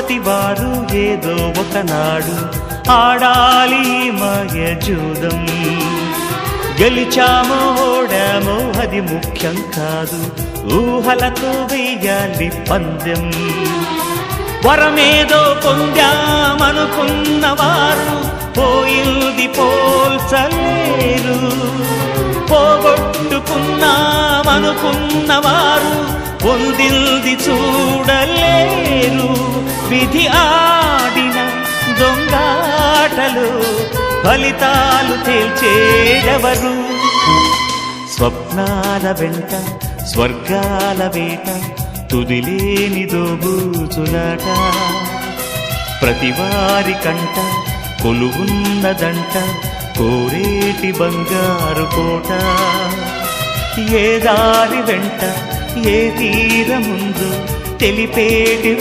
ప్రతివారు ఏదో ఒకనాడు ఆడాలి మాయ జూదం. గెలిచామో ఓడామో అది ముఖ్యం కాదు, ఊహలతో వెయ్యాలి పందెం. వరమేదో పొందామనుకున్నవారు పోయింది పోల్చలేరు, పోగొట్టుకున్నామనుకున్నవారు పొందింది చూడలేరు. విధి ఆడిన దొంగాటలు ఫలితాలు తేల్చేదెవరు? స్వప్నాల వెంట స్వర్గాల వేట, తుదిలేని దోబూచులాట. ప్రతివారి కంట కొలువున్నదంట కోరేటి బంగారు కోట. ఏ దారి వెంట ఏ తీరముందో తెలిపేటి